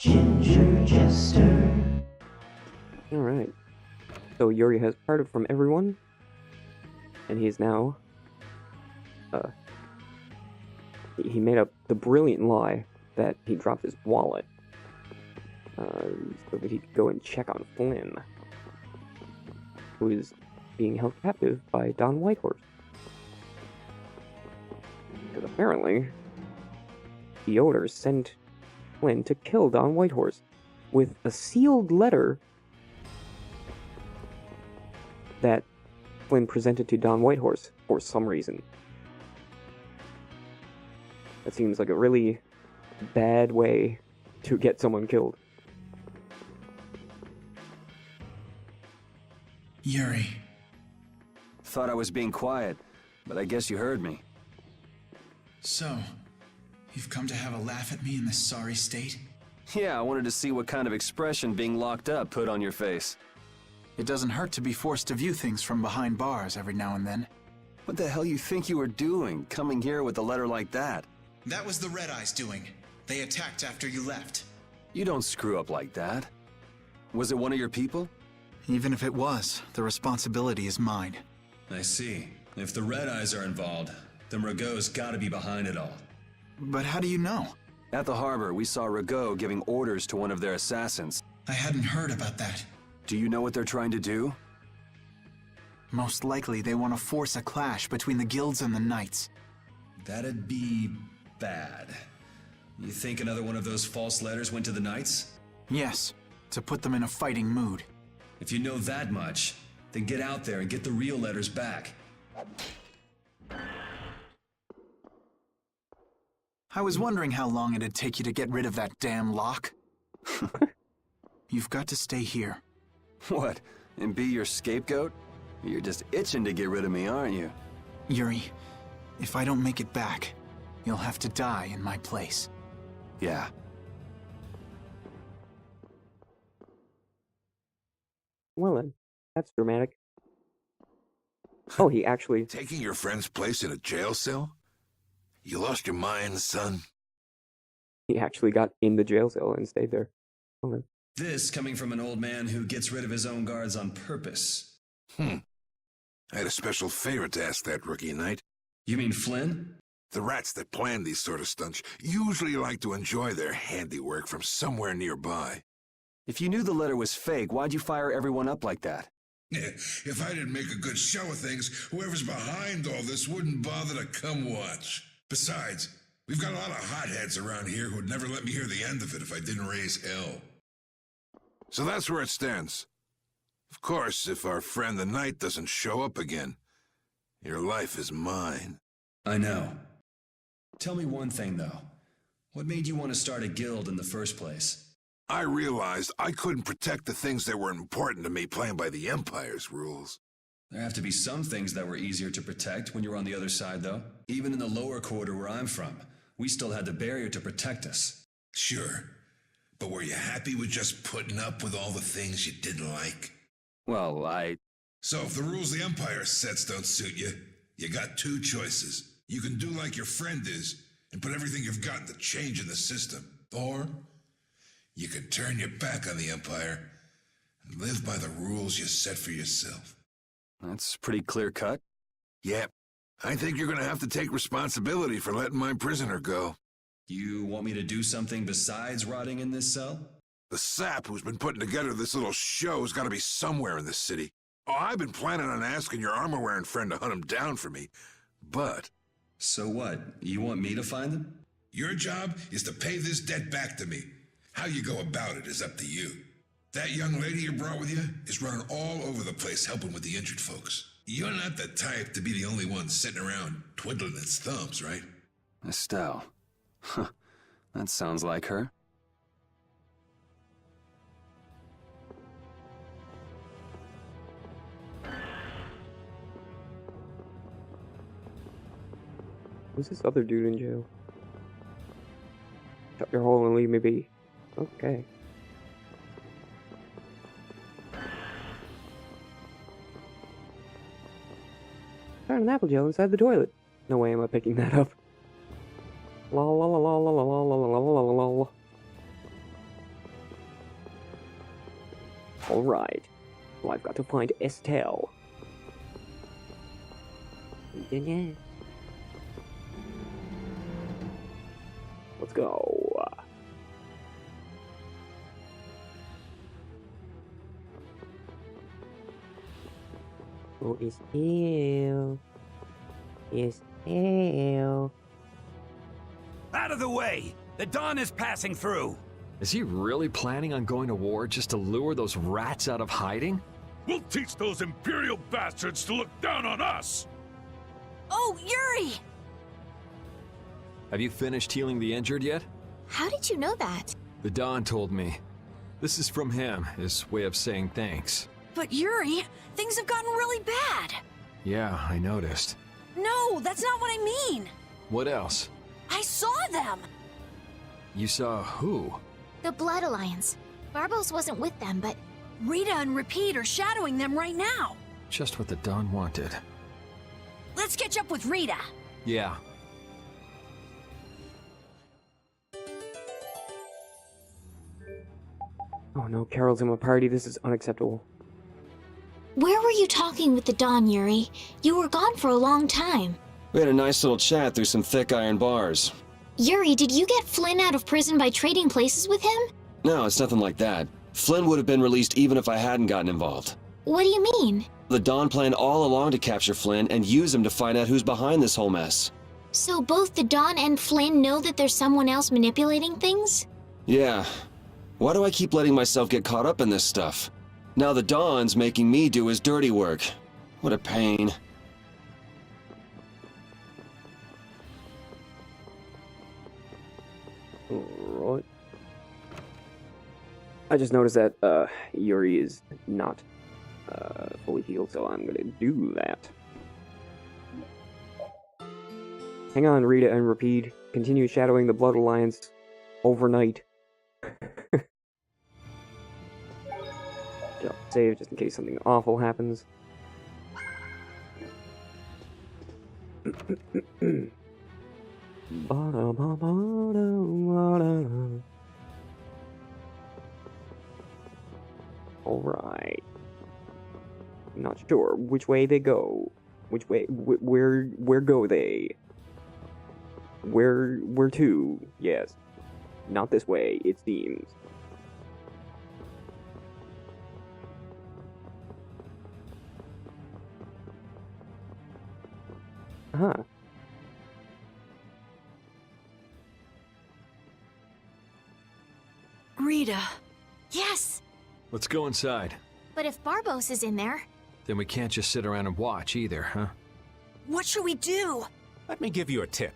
Ginger Jester. Alright. So Yuri has parted from everyone, and he is now, he made up the brilliant lie that he dropped his wallet, so that he could go and check on Flynn, who is being held captive by Don Whitehorse. Because apparently, the Odor sent Flynn to kill Don Whitehorse with a sealed letter that Flynn presented to Don Whitehorse for some reason. That seems like a really bad way to get someone killed. Yuri. Thought I was being quiet, but I guess you heard me. So, you've come to have a laugh at me in this sorry state? Yeah, I wanted to see what kind of expression being locked up put on your face. It doesn't hurt to be forced to view things from behind bars every now and then. What the hell you think you were doing, coming here with a letter like that? That was the Red Eyes doing. They attacked after you left. You don't screw up like that. Was it one of your people? Even if it was, the responsibility is mine. I see. If the Red Eyes are involved, then Rago's gotta be behind it all. But how do you know? At the harbor, we saw Rago giving orders to one of their assassins. I hadn't heard about that. Do you know what they're trying to do? Most likely they want to force a clash between the guilds and the knights. That'd be bad. You think another one of those false letters went to the knights? Yes, to put them in a fighting mood. If you know that much, then get out there and get the real letters back. I was wondering how long it'd take you to get rid of that damn lock. You've got to stay here. What, and be your scapegoat? You're just itching to get rid of me, aren't you? Yuri, if I don't make it back, you'll have to die in my place. Yeah. Well then, that's dramatic. Oh, he actually... Taking your friend's place in a jail cell? You lost your mind, son? He actually got in the jail cell and stayed there. Well then. This coming from an old man who gets rid of his own guards on purpose. I had a special favor to ask that rookie knight. You mean Flynn? The rats that plan these sort of stunts usually like to enjoy their handiwork from somewhere nearby. If you knew the letter was fake, why'd you fire everyone up like that? If I didn't make a good show of things, whoever's behind all this wouldn't bother to come watch. Besides, we've got a lot of hotheads around here who'd never let me hear the end of it if I didn't raise hell. So that's where it stands. Of course, if our friend the knight doesn't show up again, your life is mine. I know. Tell me one thing, though. What made you want to start a guild in the first place? I realized I couldn't protect the things that were important to me playing by the Empire's rules. There have to be some things that were easier to protect when you're on the other side, though. Even in the lower quarter where I'm from, we still had the barrier to protect us. Sure. But were you happy with just putting up with all the things you didn't like? Well, So if the rules the Empire sets don't suit you, you got two choices. You can do like your friend is, and put everything you've got into change in the system. Or you can turn your back on the Empire and live by the rules you set for yourself. That's pretty clear-cut. Yep. I think you're gonna have to take responsibility for letting my prisoner go. You want me to do something besides rotting in this cell? The sap who's been putting together this little show's gotta be somewhere in this city. Oh, I've been planning on asking your armor-wearing friend to hunt him down for me, but... So what? You want me to find them? Your job is to pay this debt back to me. How you go about it is up to you. That young lady you brought with you is running all over the place helping with the injured folks. You're not the type to be the only one sitting around twiddling its thumbs, right? Estelle. Huh. That sounds like her. Who's this other dude in jail? Shut your hole and leave me be. Okay. Found an apple gel inside the toilet. No way am I picking that up. La la la la la la la la la la la la. Alright. So I've got to find Estelle. Let's go. Oh, Estelle. Estelle. Out of the way! The dawn is passing through! Is he really planning on going to war just to lure those rats out of hiding? We'll teach those Imperial bastards to look down on us! Oh, Yuri! Have you finished healing the injured yet? How did you know that? The Don told me. This is from him, his way of saying thanks. But Yuri, things have gotten really bad. Yeah, I noticed. No, that's not what I mean. What else? I saw them. You saw who? The Blood Alliance. Barbos wasn't with them, but Rita and Repeat are shadowing them right now. Just what the Don wanted. Let's catch up with Rita. Yeah. Oh no, Carol's in my party. This is unacceptable. where were you talking with the Don, Yuri? You were gone for a long time. We had a nice little chat through some thick iron bars. Yuri, did you get Flynn out of prison by trading places with him? No, it's nothing like that. Flynn would have been released even if I hadn't gotten involved. What do you mean? The Don planned all along to capture Flynn and use him to find out who's behind this whole mess. So both the Don and Flynn know that there's someone else manipulating things? Yeah. Why do I keep letting myself get caught up in this stuff? Now the Don's making me do his dirty work. What a pain. Alright. I just noticed that Yuri is not fully healed, so I'm gonna do that. Hang on, Rita and Repeat. Continue shadowing the Blood Alliance overnight. Save just in case something awful happens. Alright. I'm not sure which way they go. Which way? Where go they? Where to? Yes. Not this way, it seems. Huh. Rita. Yes! Let's go inside. But if Barbos is in there... Then we can't just sit around and watch either, huh? What should we do? Let me give you a tip.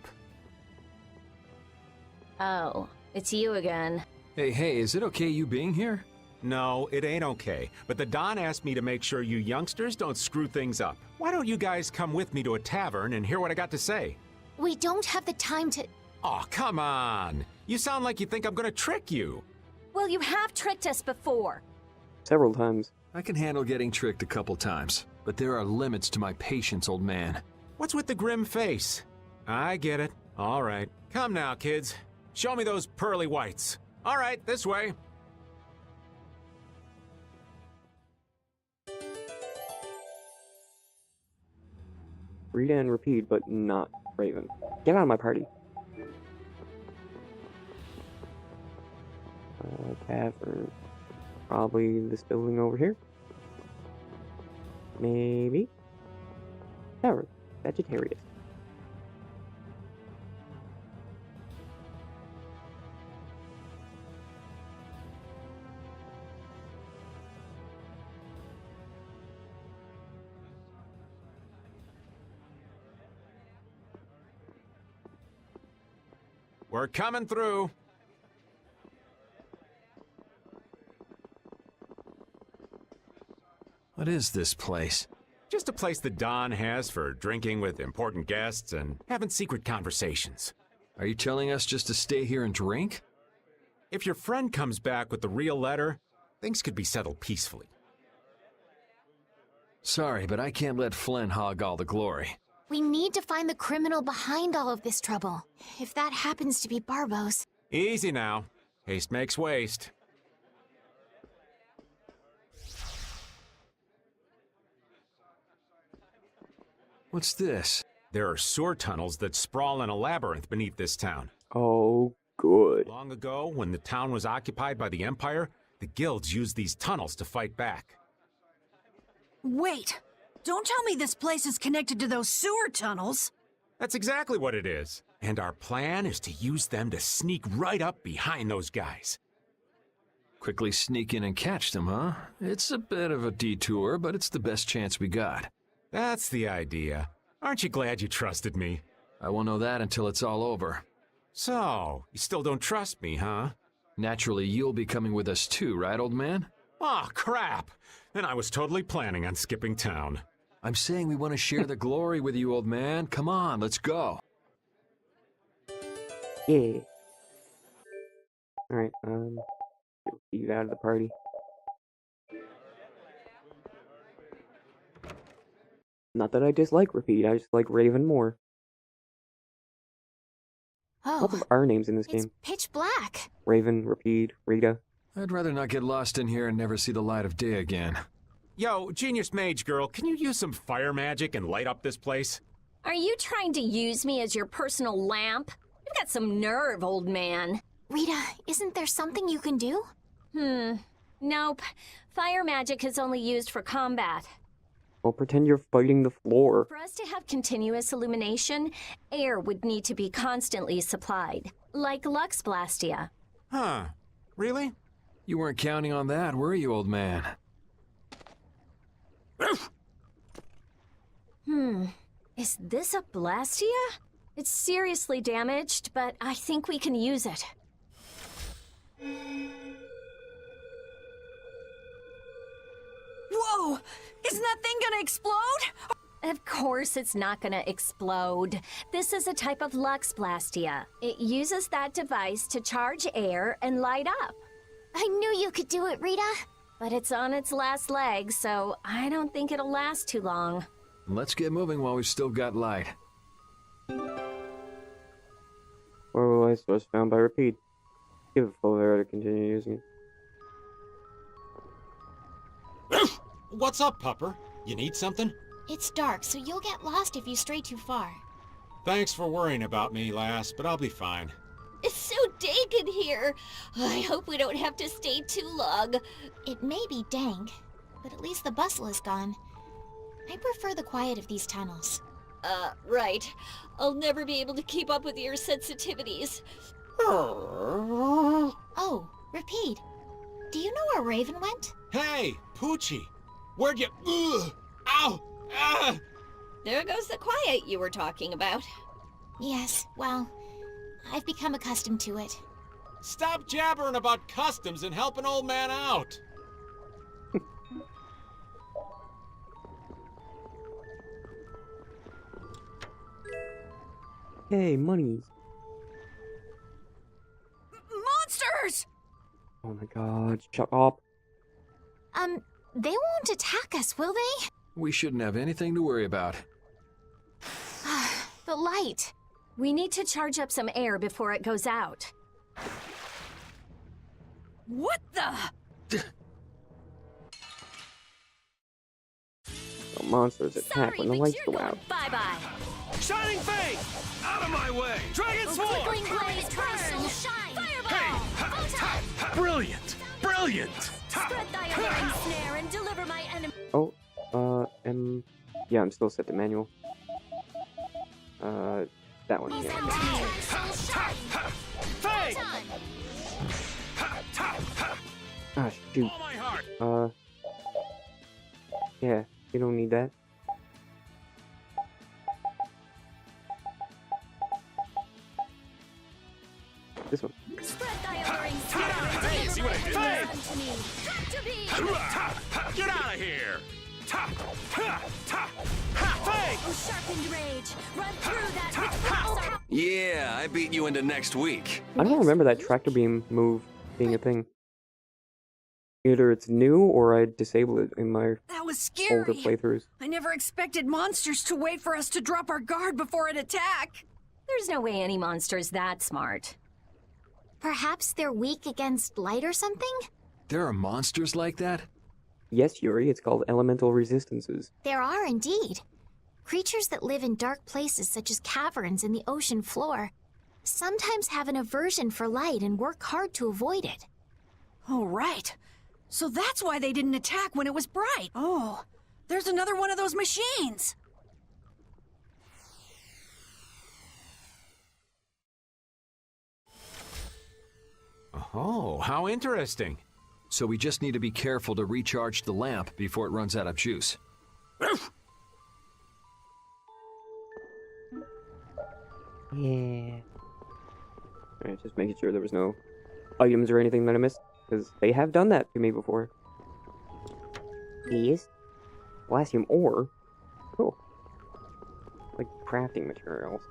Oh, it's you again. Hey, is it okay you being here? No, it ain't okay. But the Don asked me to make sure you youngsters don't screw things up. Why don't you guys come with me to a tavern and hear what I got to say? We don't have the time to... Oh, come on! You sound like you think I'm gonna trick you. Well, you have tricked us before. Several times. I can handle getting tricked a couple times, but there are limits to my patience, old man. What's with the grim face? I get it. All right. Come now, kids. Show me those pearly whites. All right, this way. Rita and Repeat, but not Raven. Get out of my party. Tavern. Probably this building over here. Maybe. Tavern. Sagittarius. We're coming through. What is this place? Just a place the Don has for drinking with important guests and having secret conversations. Are you telling us just to stay here and drink? If your friend comes back with the real letter, things could be settled peacefully. Sorry, but I can't let Flynn hog all the glory. We need to find the criminal behind all of this trouble. If that happens to be Barbos. Easy now. Haste makes waste. What's this? There are sewer tunnels that sprawl in a labyrinth beneath this town. Oh, good. Long ago, when the town was occupied by the Empire, the guilds used these tunnels to fight back. Wait! Don't tell me this place is connected to those sewer tunnels! That's exactly what it is. And our plan is to use them to sneak right up behind those guys. Quickly sneak in and catch them, huh? It's a bit of a detour, but it's the best chance we got. That's the idea. Aren't you glad you trusted me? I won't know that until it's all over. So, you still don't trust me, huh? Naturally, you'll be coming with us too, right, old man? Aw, crap! Then I was totally planning on skipping town. I'm saying we want to share the glory with you, old man. Come on, let's go. Yeah. Alright, get Repeat out of the party. Not that I dislike Repeat, I just like Raven more. Oh, Lots of R names in this it's game. pitch black. Raven, Repeat, Rita. I'd rather not get lost in here and never see the light of day again. Yo, Genius Mage Girl, can you use some fire magic and light up this place? Are you trying to use me as your personal lamp? You've got some nerve, old man. Rita, isn't there something you can do? Nope. Fire magic is only used for combat. Well, pretend you're fighting the floor. For us to have continuous illumination, air would need to be constantly supplied, like Lux Blastia. Huh. Really? You weren't counting on that, were you, old man? Is this a Blastia? It's seriously damaged, but I think we can use it. Whoa! Isn't that thing gonna explode? Of course it's not gonna explode. This is a type of Lux Blastia. It uses that device to charge air and light up. I knew you could do it, Rita. But it's on its last leg, so I don't think it'll last too long. Let's get moving while we've still got light. Or was found by Repeat. Give it full arrow to continue using it. What's up, Pupper? You need something? It's dark, so you'll get lost if you stray too far. Thanks for worrying about me, lass, but I'll be fine. It's so dank in here. I hope we don't have to stay too long. It may be dank, but at least the bustle is gone. I prefer the quiet of these tunnels. Right. I'll never be able to keep up with your sensitivities. Oh, Repeat. Do you know where Raven went? Hey, Poochie! Where'd you... Ugh! Ow! Ah! There goes the quiet you were talking about. Yes, well, I've become accustomed to it. Stop jabbering about customs and help an old man out! Hey, monies. Monsters! Oh my god, shut up. They won't attack us, will they? We shouldn't have anything to worry about. The light. We need to charge up some air before it goes out. What the? The monsters attack when the lights go out. Bye-bye. Shining Fate! Out of my way! Dragon Sword! Quickling Blaze, Crystal, Shine! Fireball! Brilliant! Brilliant! Spread thy alluring snare and deliver my enemy. Oh, yeah, I'm still set to manual. That one, yeah. Fate! Ah, shoot. Yeah, you don't need that. This one. Spread thy alluring snare and Hey, see what I deliver my did? enemies unto me. Tractor beam! Get out of here! Oh, sharpened rage! Run through that which blocks our... Yeah, I beat you into next week. I don't remember that tractor beam move being a thing. Either it's new or I disabled it in my That was scary. older playthroughs. I never expected monsters to wait for us to drop our guard before an attack. There's no way any monster's that smart. Perhaps they're weak against light or something? There are monsters like that? Yes, Yuri, it's called elemental resistances. There are indeed. Creatures that live in dark places such as caverns in the ocean floor sometimes have an aversion for light and work hard to avoid it. Oh, right. So that's why they didn't attack when it was bright. Oh, there's another one of those machines. Oh, how interesting. So we just need to be careful to recharge the lamp before it runs out of juice. Yeah. Alright, just making sure there was no items or anything that I missed, because they have done that to me before. Yes. Blastium ore. Cool. Like crafting materials.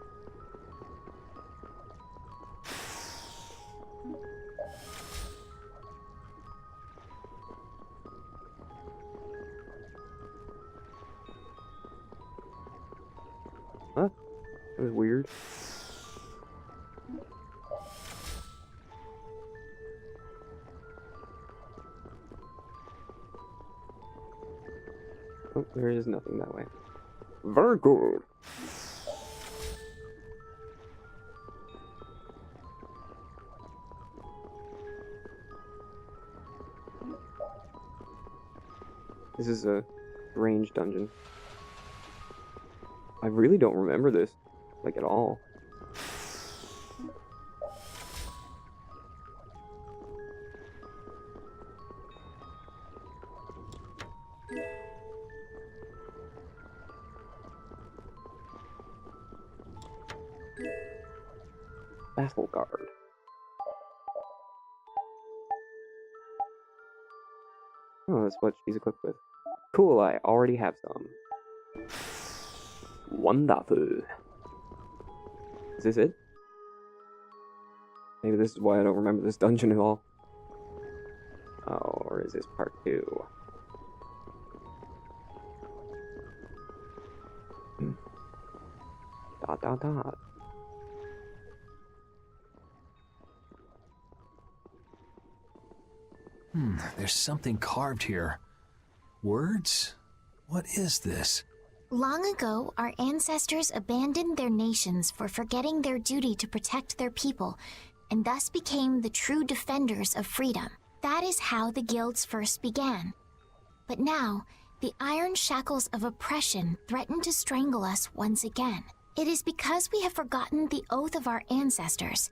Huh? That was weird. Oh, there is nothing that way. Very good. This is a range dungeon. I really don't remember this, like, at all. Battle guard. Oh, that's what she's equipped with. Cool, I already have some. Wonderful. Is this it? Maybe this is why I don't remember this dungeon at all. Oh, or is this part 2? Dot dot dot. There's something carved here. Words? What is this? Long ago, our ancestors abandoned their nations for forgetting their duty to protect their people, and thus became the true defenders of freedom. That is how the guilds first began. But now, the iron shackles of oppression threaten to strangle us once again. It is because we have forgotten the oath of our ancestors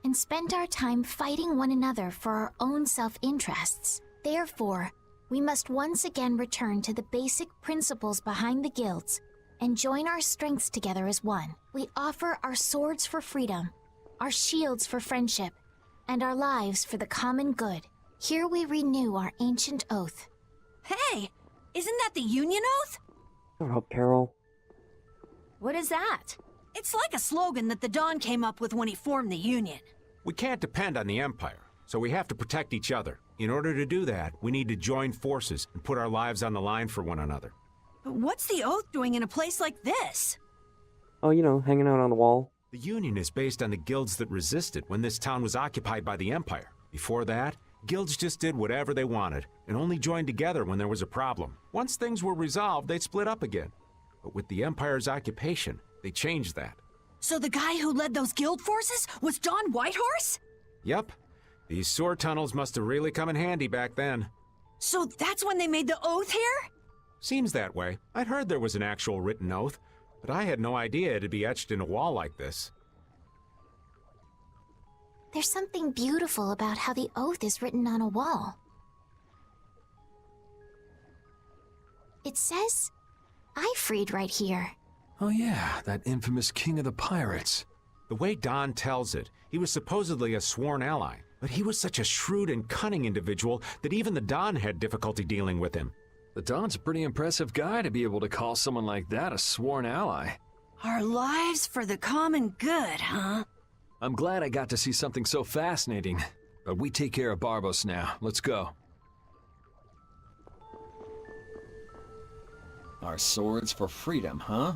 and spent our time fighting one another for our own self-interests. Therefore, we must once again return to the basic principles behind the guilds and join our strengths together as one. We offer our swords for freedom, our shields for friendship, and our lives for the common good. Here we renew our ancient oath. Hey, isn't that the Union Oath? Shut up, Carol. What is that? It's like a slogan that the Dawn came up with when he formed the Union. We can't depend on the Empire, so we have to protect each other. In order to do that, we need to join forces and put our lives on the line for one another. But what's the Oath doing in a place like this? Oh, you know, hanging out on the wall. The Union is based on the guilds that resisted when this town was occupied by the Empire. Before that, guilds just did whatever they wanted and only joined together when there was a problem. Once things were resolved, they'd split up again. But with the Empire's occupation, they changed that. So the guy who led those guild forces was Don Whitehorse? Yep. These sewer tunnels must have really come in handy back then. So that's when they made the Oath here? Seems that way. I'd heard there was an actual written oath, but I had no idea it'd be etched in a wall like this. There's something beautiful about how the oath is written on a wall. It says, "I freed" right here. Oh yeah, that infamous king of the pirates. The way Don tells it, he was supposedly a sworn ally, but he was such a shrewd and cunning individual that even the Don had difficulty dealing with him. The Don's a pretty impressive guy to be able to call someone like that a sworn ally. Our lives for the common good, huh? I'm glad I got to see something so fascinating. But we take care of Barbos now. Let's go. Our swords for freedom, huh?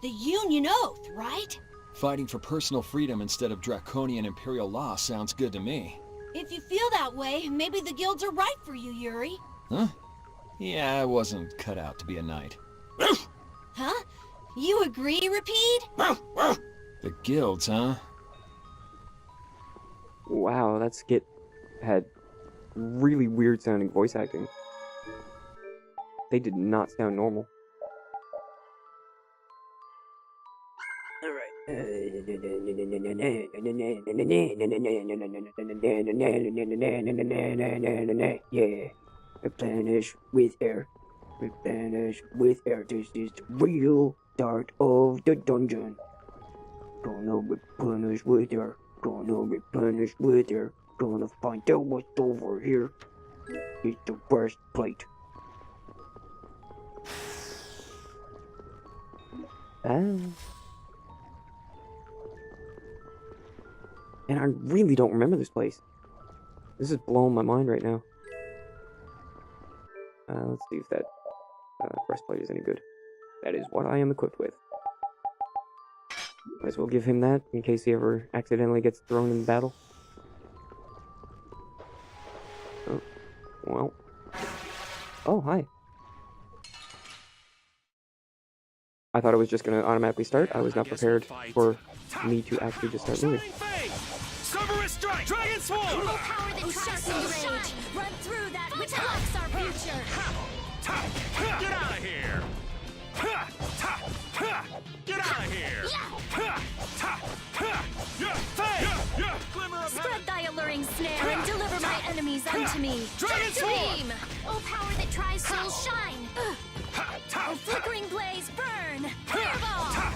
The Union Oath, right? Fighting for personal freedom instead of draconian Imperial law sounds good to me. If you feel that way, maybe the guilds are right for you, Yuri. Huh? Yeah, I wasn't cut out to be a knight. Huh? You agree, Repeat? The guilds, huh? Wow, that skit had really weird sounding voice acting. They did not sound normal. Yeah, replenish with air. Replenish with air. This is the real start of the dungeon. Gonna replenish with air. Gonna replenish with air. Gonna find out what's over here. It's the breastplate. And I really don't remember this place. This is blowing my mind right now. Let's see if that breastplate is any good. That is what I am equipped with. Might as well give him that in case he ever accidentally gets thrown in battle. Oh, well. Oh, hi. I thought it was just going to automatically start. I was not prepared for me to actually just start moving. Strike! Dragon Sword! Power that tries to rage! Run through that which blocks our future! Get out of here! Get out of here! Spread thy alluring snare and deliver my enemies unto me! Dragon Sword! Oh, power that tries souls shine! Oh, flickering blaze burn! Fireball!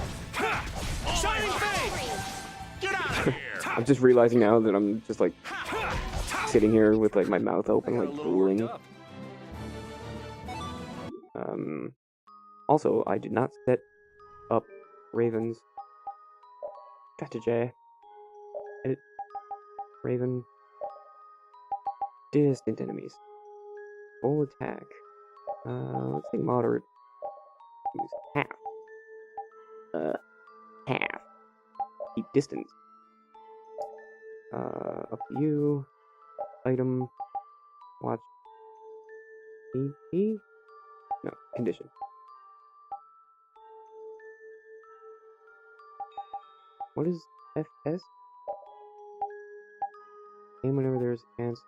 Shining Face! Get out of here! I'm just realizing now that I'm just like sitting here with like my mouth open, like drooling. Also, I did not set up Raven's strategy. Edit Raven. Distant enemies. Full attack. Let's say moderate. Use half. Half. Keep distance. Up to you. Item. Watch. EP? No, condition. What is FS? Aim whenever there's ants.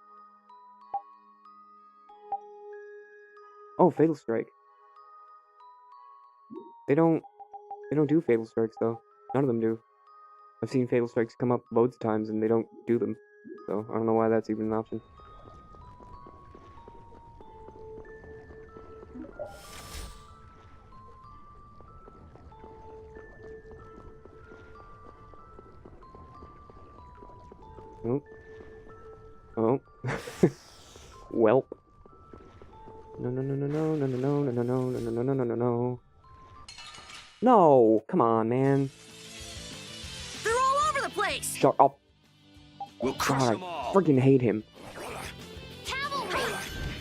Oh, Fatal Strike. They don't do Fatal Strikes though. None of them do. I've seen Fatal Strikes come up loads of times and they don't do them. So I don't know why that's even an option. Oh. Oh. Welp. No, no, no, no, no, no, no, no, no, no, no, no, no, no, no, no, no. No! Come on, man. They're all over the place! Shut up. We'll crush God, them all. I freaking hate him. Cavalry!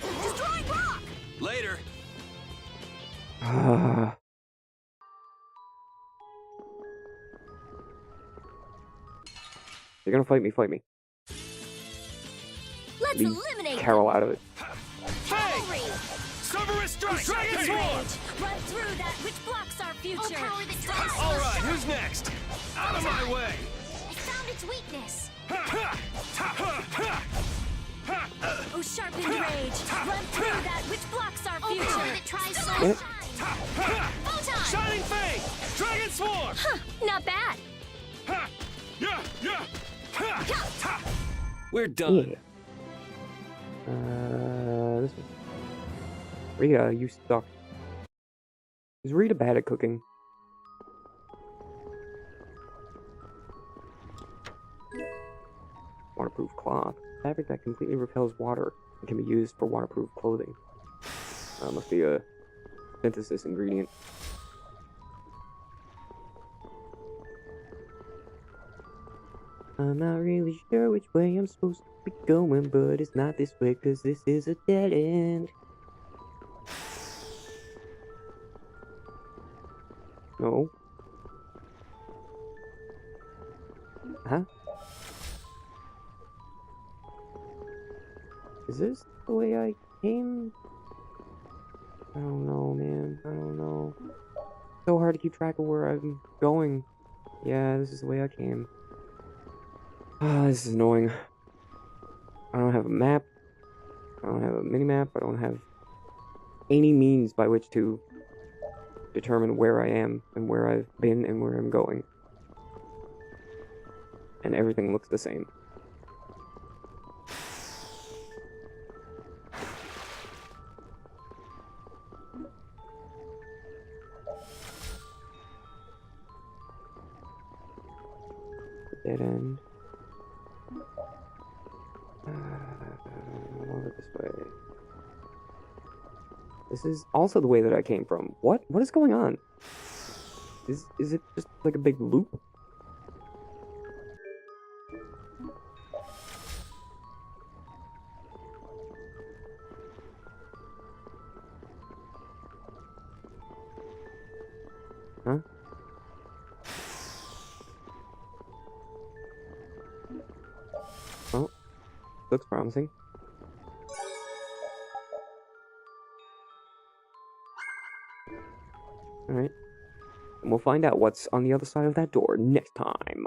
Destroy rock! Later. You're gonna fight me, fight me. Let's Leave eliminate Carol out of it. Cavalry! Cerberus Strike! Dragon Sword! Run through that which blocks our future! Oh, power that tries All right, who's next? Out of my way! I found its weakness. Oh, sharpened rage! Run through that which blocks our Oh, future! power that tries What? souls Photon! Shining Face! Dragon Sword! Huh, not bad. We're done. Yeah. This one. Rita, you suck. Is Rita bad at cooking? Waterproof cloth. Fabric that completely repels water and can be used for waterproof clothing. Must be a synthesis ingredient. I'm not really sure which way I'm supposed to be going, but it's not this way, cause this is a dead end. No. Huh? Is this the way I came? I don't know, man. I don't know. so hard to keep track of where I'm going. Yeah, this is the way I came. Ah, this is annoying. I don't have a map. I don't have a mini-map. I don't have any means by which to determine where I am and where I've been and where I'm going. And everything looks the same. Dead end. Over this way. This is also the way that I came from. What? What is going on? Is it just like a big loop? Huh? Oh, looks promising. Alright. And we'll find out what's on the other side of that door next time.